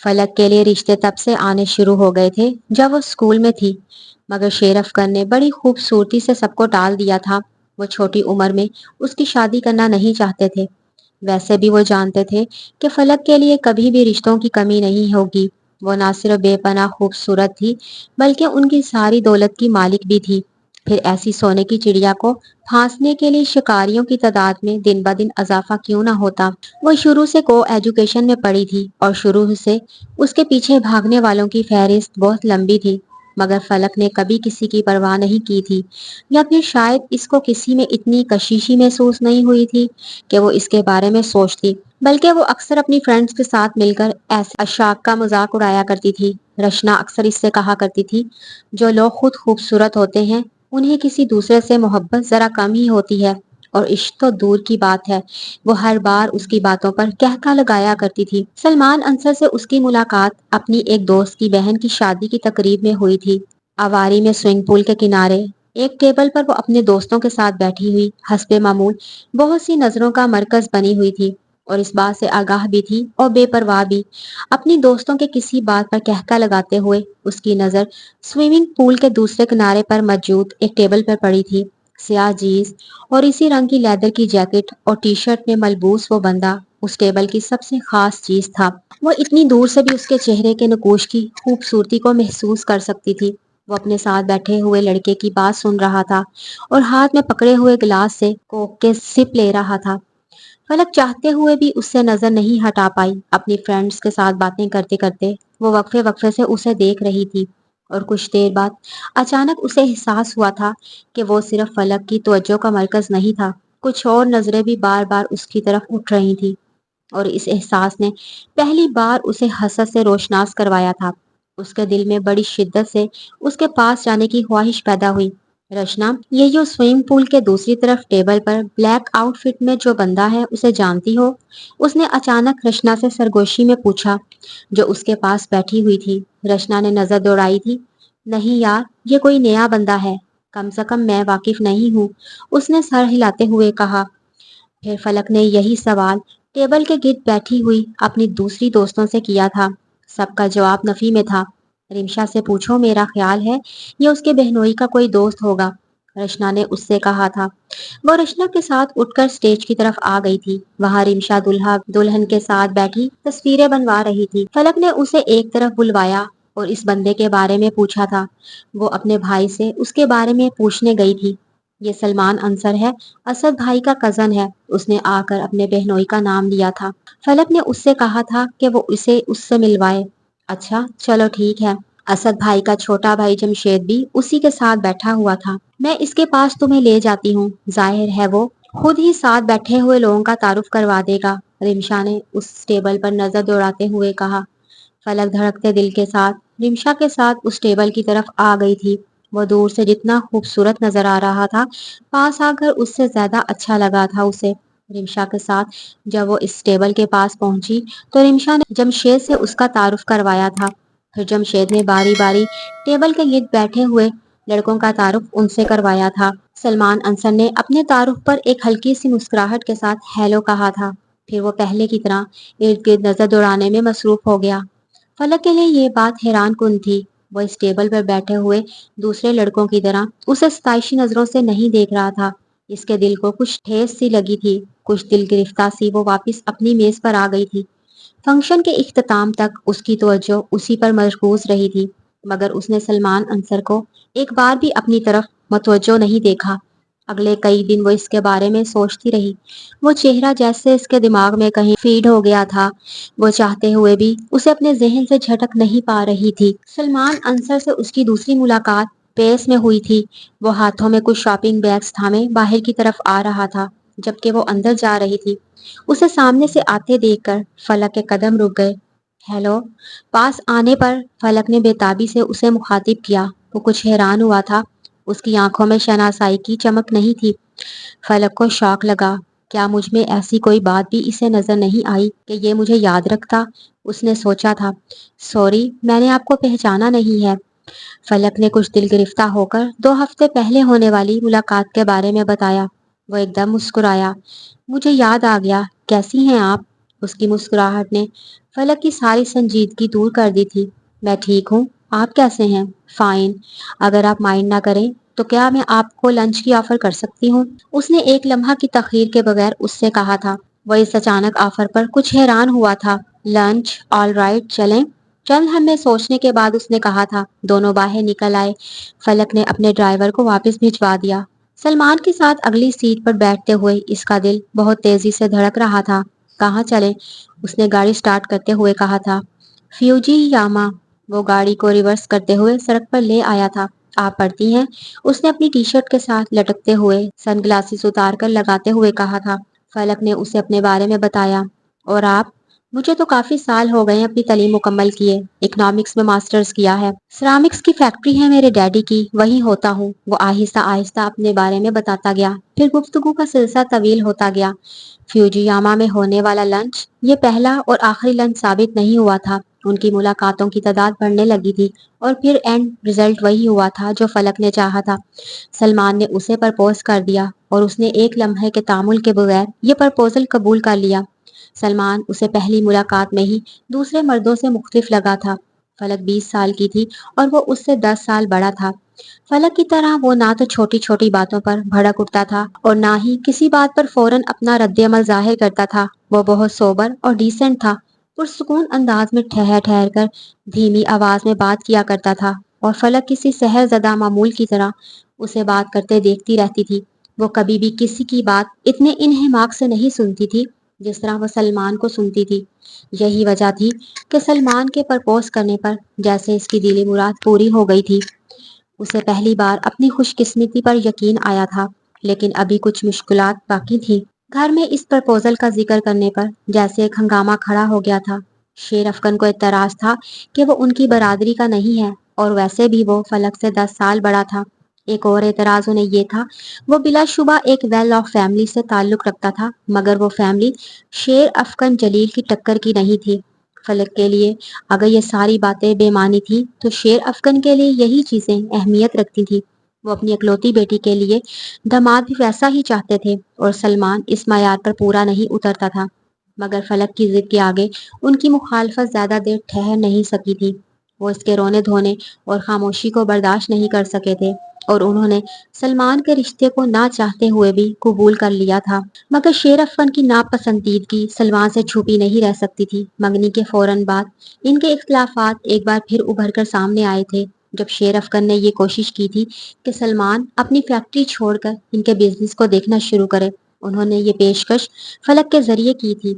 فلک کے لیے رشتے تب سے آنے شروع ہو گئے تھے جب وہ اسکول میں تھی، مگر شیر افکن نے بڑی خوبصورتی سے سب کو ٹال دیا تھا۔ وہ چھوٹی عمر میں اس کی شادی کرنا نہیں چاہتے تھے۔ ویسے بھی وہ جانتے تھے کہ فلک کے لیے کبھی بھی رشتوں کی کمی نہیں ہوگی۔ وہ نہ صرف بے پناہ خوبصورت تھی بلکہ ان کی ساری دولت کی مالک بھی تھی۔ پھر ایسی سونے کی چڑیا کو پھانسنے کے لیے شکاریوں کی تعداد میں دن بدن اضافہ کیوں نہ ہوتا۔ وہ شروع سے کو ایجوکیشن میں پڑھی تھی اور شروع سے اس کے پیچھے بھاگنے والوں کی فہرست بہت لمبی تھی، مگر فلک نے کبھی کسی کی پرواہ نہیں کی تھی، یا پھر شاید اس کو کسی میں اتنی کشیشی محسوس نہیں ہوئی تھی کہ وہ اس کے بارے میں سوچتی، بلکہ وہ اکثر اپنی فرینڈز کے ساتھ مل کر ایسے اشاک کا مذاق اڑایا کرتی تھی۔ رشنا اکثر اس سے کہا کرتی تھی، جو لوگ خود خوبصورت ہوتے ہیں انہیں کسی دوسرے سے محبت ذرا کم ہی ہوتی ہے، اور عشق تو دور کی بات ہے۔ وہ ہر بار اس کی باتوں پر کہکا لگایا کرتی تھی۔ سلمان انصر سے اس کی ملاقات اپنی ایک دوست کی بہن کی شادی کی تقریب میں ہوئی تھی۔ آواری میں سوئمنگ پول کے کنارے ایک ٹیبل پر وہ اپنے دوستوں کے ساتھ بیٹھی ہوئی حسب معمول بہت سی نظروں کا مرکز بنی ہوئی تھی، اور اس بات سے آگاہ بھی تھی اور بے پرواہ بھی۔ اپنی دوستوں کے کسی بات پر کہکا لگاتے ہوئے اس کی نظر سوئمنگ پول کے دوسرے کنارے پر موجود ایک ٹیبل پر پڑی تھی۔ سیاہ جینس اور اسی رنگ کی لیدر کی جیکٹ اور ٹی شرٹ میں ملبوس وہ بندہ اس ٹیبل کی سب سے خاص چیز تھا۔ وہ اتنی دور سے بھی اس کے چہرے کے نقوش کی خوبصورتی کو محسوس کر سکتی تھی۔ وہ اپنے ساتھ بیٹھے ہوئے لڑکے کی بات سن رہا تھا اور ہاتھ میں پکڑے ہوئے گلاس سے کوک کے سپ لے رہا تھا۔ فلک چاہتے ہوئے بھی اس سے نظر نہیں ہٹا پائی۔ اپنی فرینڈز کے ساتھ باتیں کرتے کرتے وہ وقفے وقفے سے اسے دیکھ رہی تھی، اور کچھ دیر بعد اچانک اسے احساس ہوا تھا کہ وہ صرف فلک کی توجہ کا مرکز نہیں تھا، کچھ اور نظریں بھی بار بار اس کی طرف اٹھ رہی تھی، اور اس احساس نے پہلی بار اسے حسرت سے روشناس کروایا تھا۔ اس کے دل میں بڑی شدت سے اس کے پاس جانے کی خواہش پیدا ہوئی۔ رشنا، یہ جو سوئمنگ پول کے دوسری طرف ٹیبل پر بلیک آؤٹ فٹ میں جو بندہ ہے اسے جانتی ہو؟ اس نے اچانک رشنا سے سرگوشی میں پوچھا، جو اس کے پاس بیٹھی ہوئی تھی۔ رشنا نے نظر دوڑائی تھی۔ نہیں یار، یہ کوئی نیا بندہ ہے، کم سے کم میں واقف نہیں ہوں، اس نے سر ہلاتے ہوئے کہا۔ پھر فلک نے یہی سوال ٹیبل کے گرد بیٹھی ہوئی اپنی دوسری دوستوں سے کیا تھا۔ سب کا جواب نفی میں تھا۔ رمشا سے پوچھو، میرا خیال ہے یہ اس کے بہنوئی کا کوئی دوست ہوگا، رشنا نے اس سے کہا تھا۔ وہ رشنا کے ساتھ اٹھ کر سٹیج کی طرف آ گئی تھی۔ وہاں رمشا دلہا دلہن کے ساتھ بیٹھی تصویریں بنوا رہی تھی۔ فلک نے اسے ایک طرف بلوایا اور اس بندے کے بارے میں پوچھا تھا۔ وہ اپنے بھائی سے اس کے بارے میں پوچھنے گئی تھی۔ یہ سلمان انصر ہے، اسد بھائی کا کزن ہے، اس نے آ کر اپنے بہنوئی کا نام لیا تھا۔ فلک نے اس سے کہا تھا کہ وہ اسے اس سے ملوائے۔ اچھا چلو ٹھیک ہے۔ اسد بھائی کا چھوٹا بھائی جمشید بھی اسی کے ساتھ بیٹھا ہوا تھا۔ میں اس کے پاس تمہیں لے جاتی ہوں، ظاہر ہے وہ خود ہی ساتھ بیٹھے ہوئے لوگوں کا تعارف کروا دے گا، رمشا نے اس ٹیبل پر نظر دوڑاتے ہوئے کہا۔ فلک دھڑکتے دل کے ساتھ رمشا کے ساتھ اس ٹیبل کی طرف آ گئی تھی۔ وہ دور سے جتنا خوبصورت نظر آ رہا تھا، پاس آ کر اس سے زیادہ اچھا لگا تھا اسے۔ رمشا کے ساتھ جب وہ اس ٹیبل کے پاس پہنچی تو رمشا نے جمشید سے اس کا تعارف کروایا تھا۔ پھر جمشید نے باری باری ٹیبل کے گرد بیٹھے ہوئے لڑکوں کا تعارف ان سے کروایا تھا۔ سلمان انصر نے اپنے تعارف پر ایک ہلکی سی مسکراہٹ کے ساتھ ہیلو کہا تھا، پھر وہ پہلے کی طرح ارد گرد نظر دوڑانے میں مصروف ہو گیا۔ فلک کے لیے یہ بات حیران کن تھی۔ وہ اس ٹیبل پر بیٹھے ہوئے دوسرے لڑکوں کی طرح اسے ستائشی نظروں سے نہیں دیکھ رہا تھا۔ اس کے دل کو کچھ ٹھیس سی لگی تھی، کچھ دل گرفتہ سی۔ وہ واپس اپنی میز پر آ گئی تھی۔ فنکشن کے اختتام تک اس کی توجہ اسی پر مرکوز رہی تھی، مگر اس نے سلمان انصر کو ایک بار بھی اپنی طرف متوجہ نہیں دیکھا۔ اگلے کئی دن وہ اس کے بارے میں سوچتی رہی۔ وہ چہرہ جیسے اس کے دماغ میں کہیں فیڈ ہو گیا تھا، وہ چاہتے ہوئے بھی اسے اپنے ذہن سے جھٹک نہیں پا رہی تھی۔ سلمان انصر سے اس کی دوسری ملاقات پیرس میں ہوئی تھی۔ وہ ہاتھوں میں کچھ شاپنگ بیگز تھامے باہر کی طرف آ رہا تھا، جبکہ وہ اندر جا رہی تھی۔ اسے سامنے سے آتے دیکھ کر فلک کے قدم رک گئے۔ ہیلو، پاس آنے پر فلک نے بےتابی سے اسے مخاطب کیا۔ وہ کچھ حیران ہوا تھا، اس کی آنکھوں میں شناسائی کی چمک نہیں تھی۔ فلک کو شاک لگا، کیا مجھ میں ایسی کوئی بات بھی اسے نظر نہیں آئی کہ یہ مجھے یاد رکھتا؟ اس نے سوچا تھا۔ سوری، میں نے آپ کو پہچانا نہیں ہے، فلک نے کچھ دل گرفتہ ہو کر 2 ہفتے پہلے ہونے والی ملاقات کے بارے میں بتایا۔ وہ ایک دم مسکرایا۔ مجھے یاد آ گیا، کیسی ہیں آپ؟ اس کی مسکراہٹ نے فلک کی ساری سنجیدگی دور کر دی تھی۔ میں ٹھیک ہوں، آپ کیسے ہیں؟ فائن، اگر آپ مائنڈ نہ کریں تو کیا میں آپ کو لنچ کی آفر کر سکتی ہوں؟ اس نے ایک لمحہ کی تاخیر کے بغیر اس سے کہا تھا۔ وہ اس اچانک آفر پر کچھ حیران ہوا تھا۔ لنچ، آل رائٹ، چلیں۔ چند لمحے سوچنے کے بعد اس نے کہا تھا۔ دونوں باہر نکل آئے۔ فلک نے اپنے ڈرائیور کو واپس بھجوا دیا۔ سلمان کے ساتھ اگلی سیٹ پر بیٹھتے ہوئے اس کا دل بہت تیزی سے دھڑک رہا تھا۔ کہاں چلیں؟ اس نے گاڑی سٹارٹ کرتے ہوئے کہا تھا۔ فیوجی یاما۔ وہ گاڑی کو ریورس کرتے ہوئے سڑک پر لے آیا تھا۔ آپ پڑھتی ہیں؟ اس نے اپنی ٹی شرٹ کے ساتھ لٹکتے ہوئے سن گلاسز اتار کر لگاتے ہوئے کہا تھا۔ فلک نے اسے اپنے بارے میں بتایا۔ اور آپ؟ مجھے تو کافی سال ہو گئے اپنی تعلیم مکمل کیے، اکنامکس میں ماسٹرز کیا ہے۔ سرامکس کی فیکٹری ہے میرے ڈیڈی کی، وہیں ہوتا ہوں۔ وہ آہستہ آہستہ اپنے بارے میں بتاتا گیا، پھر گفتگو کا سلسلہ طویل ہوتا گیا۔ فیوجیاما میں ہونے والا لنچ یہ پہلا اور آخری لنچ ثابت نہیں ہوا تھا۔ ان کی ملاقاتوں کی تعداد بڑھنے لگی تھی اور پھر اینڈ رزلٹ وہی ہوا تھا جو فلک نے چاہا تھا۔ سلمان نے اسے پرپوز کر دیا اور اس نے ایک لمحے کے تامل کے بغیر یہ پرپوزل قبول کر لیا۔ سلمان اسے پہلی ملاقات میں ہی دوسرے مردوں سے مختلف لگا تھا۔ فلک 20 سال کی تھی اور وہ اس سے 10 سال بڑا تھا۔ فلک کی طرح وہ نہ تو چھوٹی چھوٹی باتوں پر بھڑک اٹھتا تھا اور نہ ہی کسی بات پر فوراً اپنا رد عمل ظاہر کرتا تھا۔ وہ بہت سوبر اور ڈیسنٹ تھا، پرسکون انداز میں ٹھہر ٹھہر کر دھیمی آواز میں بات کیا کرتا تھا اور فلک کسی سحر زدہ معمول کی طرح اسے بات کرتے دیکھتی رہتی تھی۔ وہ کبھی بھی کسی کی بات اتنے انہماک سے نہیں سنتی تھی جس طرح وہ سلمان کو سنتی تھی۔ یہی وجہ تھی کہ سلمان کے پرپوز کرنے پر جیسے اس کی دلی مراد پوری ہو گئی تھی۔ اسے پہلی بار اپنی خوش قسمتی پر یقین آیا تھا، لیکن ابھی کچھ مشکلات باقی تھیں۔ گھر میں اس پرپوزل کا ذکر کرنے پر جیسے ایک ہنگامہ کھڑا ہو گیا تھا۔ شیر افکن کو اعتراض تھا کہ وہ ان کی برادری کا نہیں ہے اور ویسے بھی وہ فلک سے 10 سال بڑا تھا۔ ایک اور اعتراض انہیں یہ تھا، وہ بلا شبہ ایک ویل آف فیملی سے تعلق رکھتا تھا، مگر وہ فیملی شیر افکن جلیل کی ٹکر کی نہیں تھی۔ فلک کے لیے اگر یہ ساری باتیں بے معنی تھیں تو شیر افکن کے لیے یہی چیزیں اہمیت رکھتی تھیں۔ وہ اپنی اکلوتی بیٹی کے لیے داماد بھی ویسا ہی چاہتے تھے اور سلمان اس معیار پر پورا نہیں اترتا تھا، مگر فلک کی ضد کے آگے ان کی مخالفت زیادہ دیر ٹھہر نہیں سکی تھی۔ وہ اس کے رونے دھونے اور خاموشی کو برداشت نہیں کر سکے تھے اور انہوں نے سلمان کے رشتے کو نہ چاہتے ہوئے بھی قبول کر لیا تھا۔ مگر شیر افکن کی ناپسندیدگی سلمان سے چھپی نہیں رہ سکتی تھی۔ منگنی کے فوراً بعد ان کے اختلافات ایک بار پھر ابھر کر سامنے آئے تھے، جب شیر افکن نے یہ کوشش کی تھی کہ سلمان اپنی فیکٹری چھوڑ کر ان کے بزنس کو دیکھنا شروع کرے۔ انہوں نے یہ پیشکش فلک کے ذریعے کی تھی،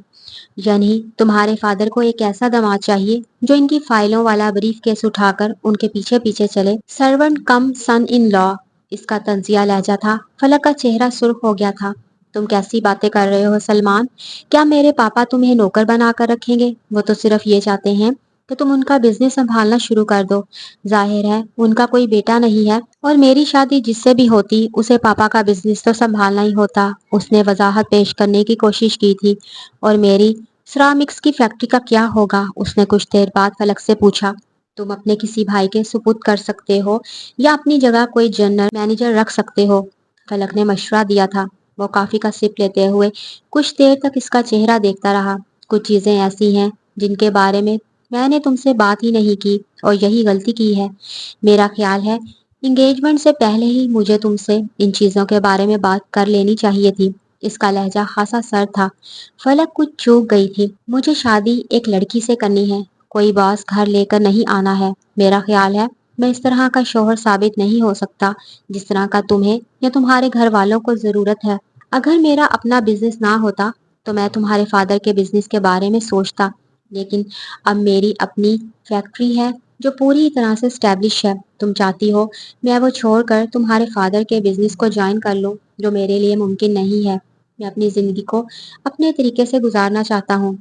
یعنی تمہارے فادر کو ایک ایسا داماد چاہیے جو ان کی فائلوں والا بریف کیس اٹھا کر ان کے پیچھے پیچھے چلے۔ سرونٹ کم سن ان لا، اس کا طنزیہ لہجہ تھا۔ فلک کا چہرہ سرخ ہو گیا تھا۔ تم کیسی باتیں کر رہے ہو سلمان؟ کیا میرے پاپا تمہیں نوکر بنا کر رکھیں گے؟ وہ تو صرف یہ چاہتے ہیں کہ تم ان کا بزنس سنبھالنا شروع کر دو۔ ظاہر ہے ان کا کوئی بیٹا نہیں ہے اور میری شادی جس سے بھی ہوتی اسے پاپا کا بزنس تو سنبھالنا ہی ہوتا۔ اس نے وضاحت پیش کرنے کی کوشش کی تھی۔ اور میری سرامکس کی فیکٹری کا کیا ہوگا؟ اس نے کچھ دیر بعد فلک سے پوچھا۔ تم اپنے کسی بھائی کے سپرد کر سکتے ہو یا اپنی جگہ کوئی جنرل مینیجر رکھ سکتے ہو، فلک نے مشورہ دیا تھا۔ وہ کافی کا سپ لیتے ہوئے کچھ دیر تک اس کا چہرہ دیکھتا رہا۔ کچھ چیزیں ایسی ہیں جن کے بارے میں نے تم سے بات ہی نہیں کی اور یہی غلطی کی ہے۔ میرا خیال ہے انگیجمنٹ سے پہلے ہی مجھے تم سے ان چیزوں کے بارے میں بات کر لینی چاہیے تھی۔ اس کا لہجہ خاصا سرد تھا۔ فلک کچھ چوک گئی تھی۔ مجھے شادی ایک لڑکی سے کرنی ہے، کوئی باس گھر لے کر نہیں آنا ہے۔ میرا خیال ہے میں اس طرح کا شوہر ثابت نہیں ہو سکتا جس طرح کا تمہیں یا تمہارے گھر والوں کو ضرورت ہے۔ اگر میرا اپنا بزنس نہ ہوتا تو میں تمہارے فادر کے بزنس کے بارے میں سوچتا، لیکن اب میری اپنی فیکٹری ہے جو پوری طرح سے اسٹیبلش ہے۔ تم چاہتی ہو میں وہ چھوڑ کر تمہارے فادر کے بزنس کو جوائن کر لوں، جو میرے لیے ممکن نہیں ہے۔ میں اپنی زندگی کو اپنے طریقے سے گزارنا چاہتا ہوں،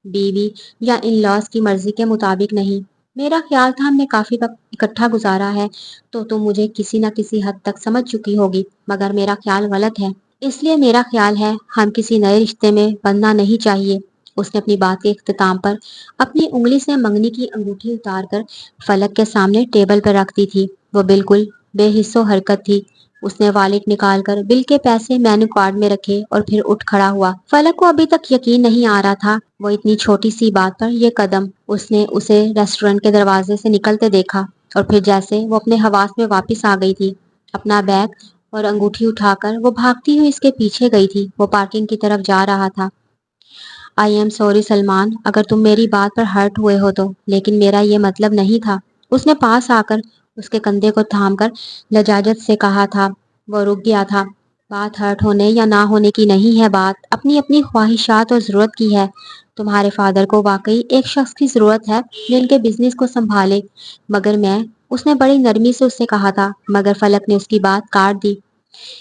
بیوی یا ان لاز کی مرضی کے مطابق نہیں۔ میرا خیال تھا ہم نے کافی وقت اکٹھا گزارا ہے تو تم مجھے کسی نہ کسی حد تک سمجھ چکی ہوگی، مگر میرا خیال غلط ہے۔ اس لیے میرا خیال ہے ہم کسی نئے رشتے میں بندنا نہیں چاہیے۔ اس نے اپنی بات کے اختتام پر اپنی انگلی سے منگنی کی انگوٹھی اتار کر فلک کے سامنے ٹیبل پر رکھ دی تھی۔ وہ بالکل بے حس و حرکت تھی۔ اس نے والٹ نکال کر بل کے پیسے مینو کارڈ میں رکھے اور پھر اٹھ کھڑا ہوا۔ فلک کو ابھی تک یقین نہیں آ رہا تھا وہ اتنی چھوٹی سی بات پر یہ قدم۔ اس نے اسے ریسٹورنٹ کے دروازے سے نکلتے دیکھا اور پھر جیسے وہ اپنے حواس میں واپس آ گئی تھی، اپنا بیگ اور انگوٹھی اٹھا کر وہ بھاگتی ہوئی اس کے پیچھے گئی تھی۔ وہ پارکنگ کی طرف جا رہا تھا۔ آئی ایم سوری سلمان، اگر تم میری بات پر ہرٹ ہوئے ہو تو، لیکن میرا یہ مطلب نہیں تھا۔ اس نے پاس آ کر اس کے کندھے کو تھام کر لجاجت سے کہا تھا۔ وہ رک گیا تھا۔ بات ہرٹ ہونے یا نہ ہونے کی نہیں ہے، بات اپنی اپنی خواہشات اور ضرورت کی ہے۔ تمہارے فادر کو واقعی ایک شخص کی ضرورت ہے جو ان کے بزنس کو سنبھالے، مگر اس نے بڑی نرمی سے اس سے کہا تھا، مگر فلک نے اس کی بات کاٹ دی۔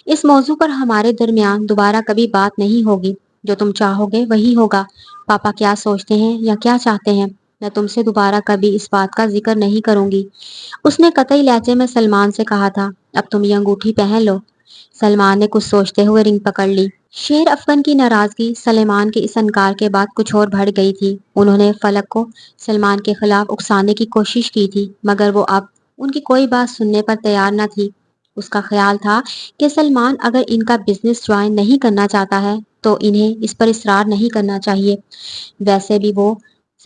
اس موضوع پر ہمارے درمیان دوبارہ کبھی بات نہیں ہوگی۔ جو تم چاہو گے وہی ہوگا۔ پاپا کیا سوچتے ہیں یا کیا چاہتے ہیں، میں تم سے دوبارہ کبھی اس بات کا ذکر نہیں کروں گی۔ اس نے قطعی لہجے میں سلمان سے کہا تھا۔ اب تم یہ انگوٹھی پہن لو۔ سلمان نے کچھ سوچتے ہوئے رنگ پکڑ لی۔ شیر افغن کی ناراضگی سلمان کے اس انکار کے بعد کچھ اور بڑھ گئی تھی۔ انہوں نے فلک کو سلمان کے خلاف اکسانے کی کوشش کی تھی، مگر وہ اب ان کی کوئی بات سننے پر تیار نہ تھی۔ اس کا خیال تھا کہ سلمان اگر ان کا بزنس جوائن نہیں کرنا چاہتا ہے تو انہیں اس پر اصرار نہیں کرنا چاہیے۔ ویسے بھی وہ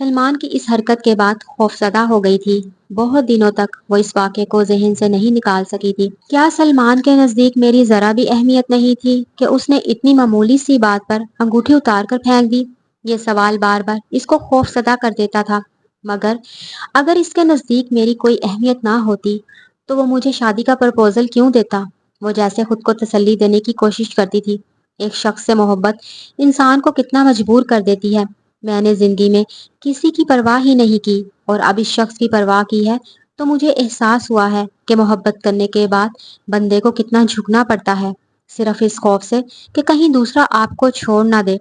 سلمان کی اس حرکت کے بعد خوفزدہ ہو گئی تھی۔ بہت دنوں تک وہ اس واقعے کو ذہن سے نہیں نکال سکی تھی۔ کیا سلمان کے نزدیک میری ذرا بھی اہمیت نہیں تھی کہ اس نے اتنی معمولی سی بات پر انگوٹھی اتار کر پھینک دی؟ یہ سوال بار بار اس کو خوفزدہ کر دیتا تھا۔ مگر اگر اس کے نزدیک میری کوئی اہمیت نہ ہوتی تو وہ مجھے شادی کا پرپوزل کیوں دیتا؟ وہ جیسے خود کو تسلی دینے کی کوشش کرتی تھی۔ ایک شخص سے محبت انسان کو کتنا مجبور کر دیتی ہے۔ میں نے زندگی میں کسی کی پرواہ ہی نہیں کی، اور اب اس شخص کی پرواہ کی ہے تو مجھے احساس ہوا ہے کہ محبت کرنے کے بعد بندے کو کتنا جھکنا پڑتا ہے، صرف اس خوف سے کہ کہیں دوسرا آپ کو چھوڑ نہ دے۔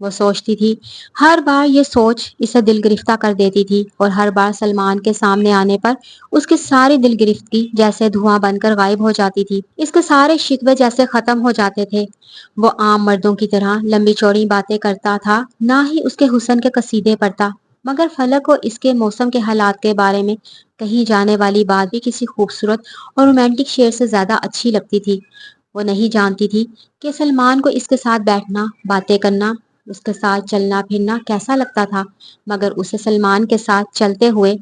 وہ سوچتی تھی، ہر بار یہ سوچ اسے دل گرفتہ کر دیتی تھی، اور ہر بار سلمان کے سامنے آنے پر اس کی ساری دل گرفتگی جیسے دھواں بن کر غائب ہو جاتی تھی۔ اس کے سارے شکوے جیسے ختم ہو جاتے تھے۔ وہ عام مردوں کی طرح لمبی چوڑی باتیں کرتا تھا، نہ ہی اس کے حسن کے قصیدے پڑھتا، مگر فلک کو اس کے موسم کے حالات کے بارے میں کہی جانے والی بات بھی کسی خوبصورت اور رومانٹک شعر سے زیادہ اچھی لگتی تھی۔ وہ نہیں جانتی تھی کہ سلمان کو اس کے ساتھ بیٹھنا، باتیں کرنا، اس کے ساتھ چلنا پھرنا کیسا لگتا تھا، مگر اسے سلمان کے ساتھ چلتے ہوئے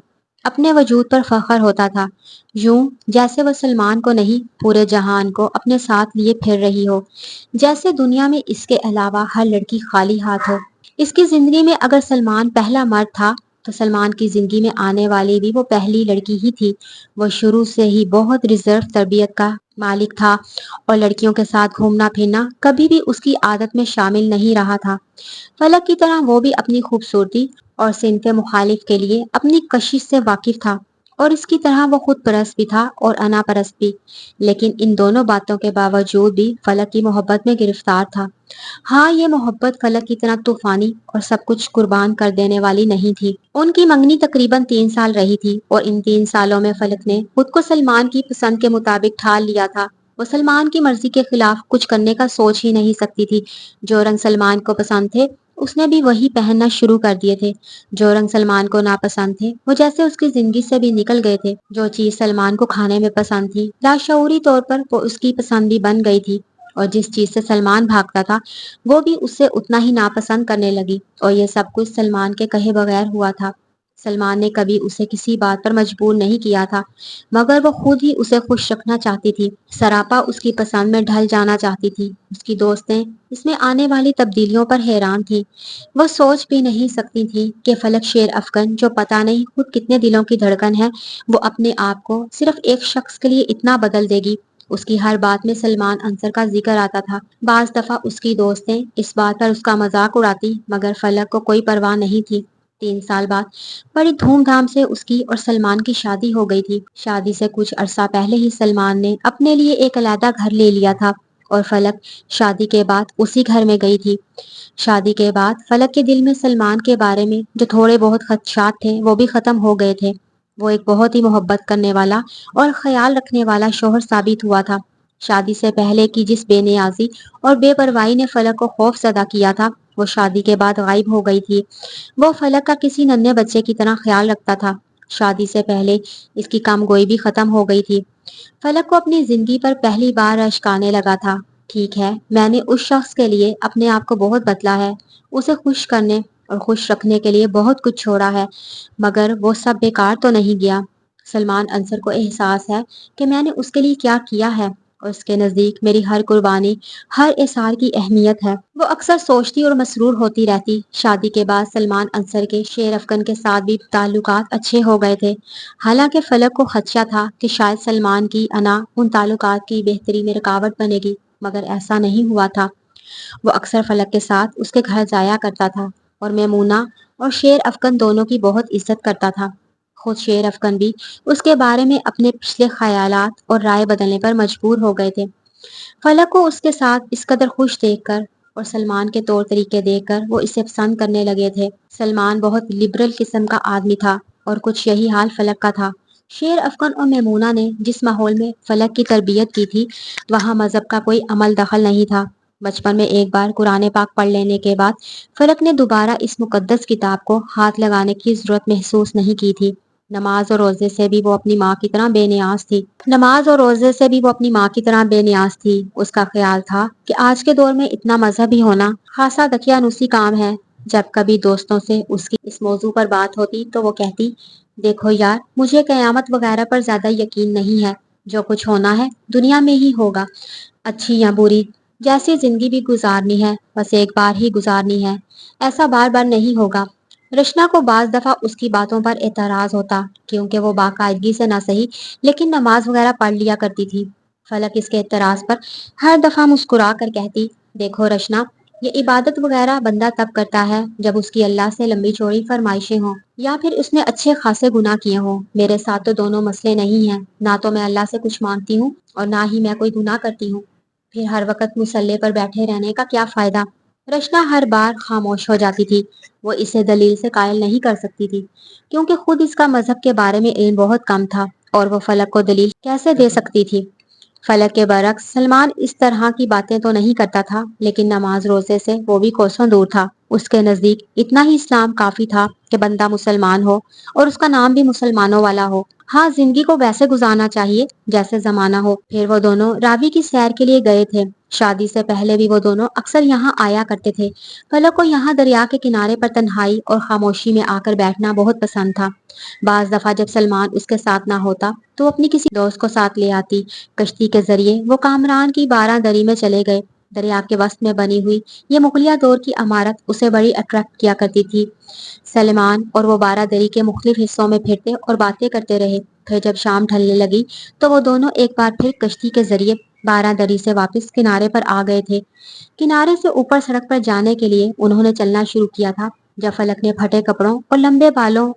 اپنے وجود پر فخر ہوتا تھا، یوں جیسے وہ سلمان کو نہیں پورے جہان کو اپنے ساتھ لیے پھر رہی ہو، جیسے دنیا میں اس کے علاوہ ہر لڑکی خالی ہاتھ ہو۔ اس کی زندگی میں اگر سلمان پہلا مرد تھا تو سلمان کی زندگی میں آنے والی بھی وہ پہلی لڑکی ہی تھی۔ وہ شروع سے ہی بہت ریزرو تربیت کا مالک تھا، اور لڑکیوں کے ساتھ گھومنا پھرنا کبھی بھی اس کی عادت میں شامل نہیں رہا تھا۔ فلک کی طرح وہ بھی اپنی خوبصورتی اور صنف مخالف کے لیے اپنی کشش سے واقف تھا، اور اس کی طرح وہ خود پرست بھی تھا اور انا پرست بھی، لیکن ان دونوں باتوں کے باوجود بھی فلک کی محبت میں گرفتار تھا۔ ہاں، یہ محبت فلک کی طرح طوفانی اور سب کچھ قربان کر دینے والی نہیں تھی۔ ان کی منگنی تقریباً 3 سال رہی تھی، اور ان 3 سالوں میں فلک نے خود کو سلمان کی پسند کے مطابق ڈھال لیا تھا۔ وہ سلمان کی مرضی کے خلاف کچھ کرنے کا سوچ ہی نہیں سکتی تھی۔ جو رنگ سلمان کو پسند تھے اس نے بھی وہی پہننا شروع کر دیے تھے۔ جو رنگ سلمان کو ناپسند تھے وہ جیسے اس کی زندگی سے بھی نکل گئے تھے۔ جو چیز سلمان کو کھانے میں پسند تھی لاشعوری طور پر وہ اس کی پسند بھی بن گئی تھی، اور جس چیز سے سلمان بھاگتا تھا وہ بھی اس سے اتنا ہی ناپسند کرنے لگی، اور یہ سب کچھ سلمان کے کہے بغیر ہوا تھا۔ سلمان نے کبھی اسے کسی بات پر مجبور نہیں کیا تھا، مگر وہ خود ہی اسے خوش رکھنا چاہتی تھی، سراپا اس کی پسند میں ڈھل جانا چاہتی تھی۔ اس کی دوستیں اس میں آنے والی تبدیلیوں پر حیران تھیں۔ وہ سوچ بھی نہیں سکتی تھی کہ فلک شیر افغن، جو پتہ نہیں خود کتنے دلوں کی دھڑکن ہے، وہ اپنے آپ کو صرف ایک شخص کے لیے اتنا بدل دے گی۔ اس کی ہر بات میں سلمان عنصر کا ذکر آتا تھا۔ بعض دفعہ اس کی دوستیں اس بات پر اس کا مذاق اڑاتی، مگر فلک کو کوئی پرواہ نہیں تھی۔ 3 سال بعد بڑی دھوم دھام سے اس کی اور سلمان کی شادی ہو گئی تھی۔ شادی سے کچھ عرصہ پہلے ہی سلمان نے اپنے لیے ایک علیحدہ گھر لے لیا تھا، اور فلک شادی کے بعد اسی گھر میں گئی تھی۔ شادی کے بعد فلک کے دل میں سلمان کے بارے میں جو تھوڑے بہت خدشات تھے وہ بھی ختم ہو گئے تھے۔ وہ ایک بہت ہی محبت کرنے والا اور خیال رکھنے والا شوہر ثابت ہوا تھا۔ شادی سے پہلے کی جس بے نیازی اور بے پرواہی نے فلک کو خوف زدہ کیا تھا وہ شادی کے بعد غائب ہو گئی تھی۔ وہ فلک کا کسی ننھے بچے کی طرح خیال رکھتا تھا، شادی سے پہلے اس کی کم گوئی بھی ختم ہو گئی تھی۔ فلک کو اپنی زندگی پر پہلی بار اشک آنے لگا تھا۔ ٹھیک ہے، میں نے اس شخص کے لیے اپنے آپ کو بہت بدلا ہے، اسے خوش کرنے اور خوش رکھنے کے لیے بہت کچھ چھوڑا ہے، مگر وہ سب بیکار تو نہیں گیا۔ سلمان انصر کو احساس ہے کہ میں نے اس کے لیے کیا کیا ہے اور اس کے نزدیک میری ہر قربانی، ہر احسار کی اہمیت ہے۔ وہ اکثر سوچتی اور مسرور ہوتی رہتی۔ شادی کے بعد سلمان انصر کے شیر افکن کے ساتھ بھی تعلقات اچھے ہو گئے تھے، حالانکہ فلک کو خدشہ تھا کہ شاید سلمان کی انا ان تعلقات کی بہتری میں رکاوٹ بنے گی، مگر ایسا نہیں ہوا تھا۔ وہ اکثر فلک کے ساتھ اس کے گھر جایا کرتا تھا اور میمونہ اور شیر افکن دونوں کی بہت عزت کرتا تھا۔ خود شیر افکن بھی اس کے بارے میں اپنے پچھلے خیالات اور رائے بدلنے پر مجبور ہو گئے تھے۔ فلک کو اس کے ساتھ اس قدر خوش دیکھ کر اور سلمان کے طور طریقے دیکھ کر وہ اسے پسند کرنے لگے تھے۔ سلمان بہت لبرل قسم کا آدمی تھا اور کچھ یہی حال فلک کا تھا۔ شیر افکن اور میمونہ نے جس ماحول میں فلک کی تربیت کی تھی، وہاں مذہب کا کوئی عمل دخل نہیں تھا۔ بچپن میں ایک بار قرآن پاک پڑھ لینے کے بعد فلک نے دوبارہ اس مقدس کتاب کو ہاتھ لگانے کی ضرورت محسوس نہیں کی تھی۔ نماز اور روزے سے بھی وہ اپنی ماں کی طرح بے نیاز تھی۔ اس کا خیال تھا کہ آج کے دور میں اتنا مذہبی ہونا خاصا دقیانوسی کام ہے۔ جب کبھی دوستوں سے اس کی اس موضوع پر بات ہوتی تو وہ کہتی، دیکھو یار، مجھے قیامت وغیرہ پر زیادہ یقین نہیں ہے، جو کچھ ہونا ہے دنیا میں ہی ہوگا، اچھی یا بری، جیسی زندگی بھی گزارنی ہے بس ایک بار ہی گزارنی ہے، ایسا بار بار نہیں ہوگا۔ رشنا کو بعض دفعہ اس کی باتوں پر اعتراض ہوتا، کیونکہ وہ باقاعدگی سے نہ صحیح لیکن نماز وغیرہ پڑھ لیا کرتی تھی۔ فلک اس کے اعتراض پر ہر دفعہ مسکرا کر کہتی، دیکھو رشنا، یہ عبادت وغیرہ بندہ تب کرتا ہے جب اس کی اللہ سے لمبی چوڑی فرمائشیں ہوں یا پھر اس نے اچھے خاصے گناہ کیے ہوں۔ میرے ساتھ تو دونوں مسئلے نہیں ہیں، نہ تو میں اللہ سے کچھ مانگتی ہوں اور نہ ہی میں کوئی گناہ کرتی ہوں، پھر ہر وقت مصلے پر بیٹھے رہنے کا کیا فائدہ؟ رشنا ہر بار خاموش ہو جاتی تھی۔ وہ اسے دلیل سے قائل نہیں کر سکتی تھی، کیونکہ خود اس کا مذہب کے بارے میں علم بہت کم تھا اور وہ فلک کو دلیل کیسے دے سکتی تھی؟ فلک کے برعکس سلمان اس طرح کی باتیں تو نہیں کرتا تھا، لیکن نماز روزے سے وہ بھی کوسوں دور تھا۔ اس کے نزدیک اتنا ہی اسلام کافی تھا کہ بندہ مسلمان ہو اور اس کا نام بھی مسلمانوں والا ہو۔ ہاں، زندگی کو ویسے گزارنا چاہیے جیسے زمانہ ہو۔ پھر وہ دونوں راوی کی سیر کے لیے گئے تھے۔ شادی سے پہلے بھی وہ دونوں اکثر یہاں آیا کرتے تھے۔ فلک کو یہاں دریا کے کنارے پر تنہائی اور خاموشی میں آ کر بیٹھنا بہت پسند تھا۔ بعض دفعہ جب سلمان اس کے ساتھ نہ ہوتا تو اپنی کسی دوست کو ساتھ لے آتی۔ کشتی کے ذریعے وہ کامران کی 12 دری میں چلے گئے۔ دریا کے وسط میں بنی ہوئی یہ مغلیہ دور کی عمارت اسے بڑی اٹریکٹ کیا کرتی تھی۔ سلمان اور وہ 12 دری کے مختلف حصوں میں پھرتے اور باتیں کرتے رہے۔ پھر جب شام ڈھلنے لگی تو وہ دونوں ایک بار پھر کشتی کے ذریعے 12 دری سے واپس کنارے پر آ گئے تھے۔ کنارے سے اوپر سڑک پر جانے کے لیے انہوں نے چلنا شروع کیا تھا جب فلک نے پھٹے کپڑوں اور لمبے بالوں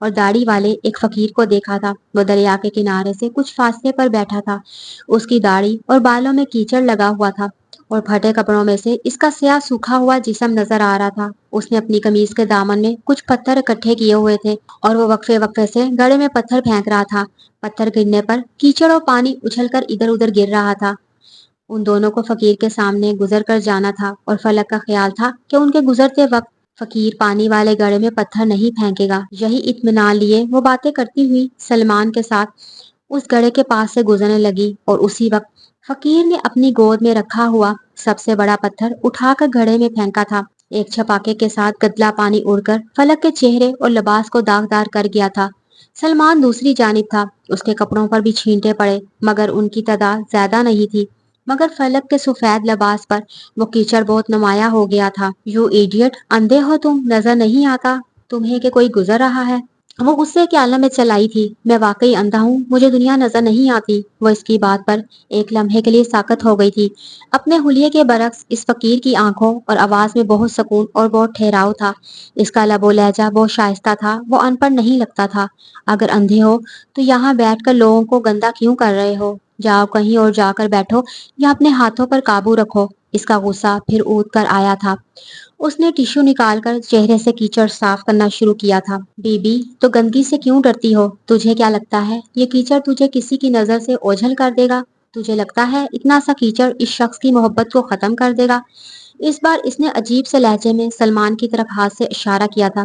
اور داڑھی والے ایک فقیر کو دیکھا تھا۔ وہ دریا کے کنارے سے کچھ فاصلے پر بیٹھا تھا۔ اس کی داڑھی اور بالوں میں کیچڑ لگا ہوا تھا اور پھٹے کپڑوں میں سے اس کا سیاہ سوکھا ہوا جسم نظر آ رہا تھا۔ اس نے اپنی قمیض کے دامن میں کچھ پتھر اکٹھے کیے ہوئے تھے اور وہ وقفے وقفے سے گڑھے میں پتھر پھینک رہا تھا۔ پتھر گرنے پر کیچڑ اور پانی اچھل کر ادھر ادھر گر رہا تھا۔ ان دونوں کو فقیر کے سامنے گزر کر جانا تھا اور فلک کا خیال تھا کہ ان کے گزرتے وقت فقیر پانی والے گڑھے میں پتھر نہیں پھینکے گا۔ یہی اطمینان لیے وہ باتیں کرتی ہوئی سلمان کے ساتھ اس گڑھے کے پاس سے گزرنے لگی اور اسی وقت فقیر نے اپنی گود میں رکھا ہوا سب سے بڑا پتھر اٹھا کر گڑھے میں پھینکا تھا۔ ایک چھپاکے کے ساتھ گدلا پانی اڑ کر فلک کے چہرے اور لباس کو داغدار کر گیا تھا۔ سلمان دوسری جانب تھا۔ اس کے کپڑوں پر بھی چھینٹے پڑے، مگر ان کی تعداد زیادہ نہیں تھی، مگر فلک کے سفید لباس پر وہ کیچڑ بہت نمایاں ہو گیا تھا۔ یو ایڈیٹ، اندھے ہو تم؟ نظر نہیں آتا تمہیں کہ کوئی گزر رہا ہے؟ وہ غصے کے عالم میں چلائی تھی۔ میں واقعی اندھا ہوں، مجھے دنیا نظر نہیں آتی۔ وہ اس کی بات پر ایک لمحے کے لیے ساکت ہو گئی تھی۔ اپنے حلیے کے برعکس اس فقیر کی آنکھوں اور آواز میں بہت سکون اور بہت ٹھہراؤ تھا۔ اس کا لب و لہجہ بہت شائستہ تھا، وہ ان پڑھ نہیں لگتا تھا۔ اگر اندھے ہو تو یہاں بیٹھ کر لوگوں کو گندا کیوں کر رہے ہو؟ جاؤ کہیں اور جا کر بیٹھو یا اپنے ہاتھوں پر قابو رکھو۔ اس کا غصہ پھر اونت کر آیا تھا۔ اس نے ٹشو نکال کر چہرے سے کیچڑ صاف کرنا شروع کیا تھا۔ بی بی، تو گندگی سے کیوں ڈرتی ہو؟ تجھے کیا لگتا ہے یہ کیچڑ تجھے کسی کی نظر سے اوجھل کر دے گا؟ تجھے لگتا ہے اتنا سا کیچڑ اس شخص کی محبت کو ختم کر دے گا؟ اس بار اس نے عجیب سے لہجے میں سلمان کی طرف ہاتھ سے اشارہ کیا تھا۔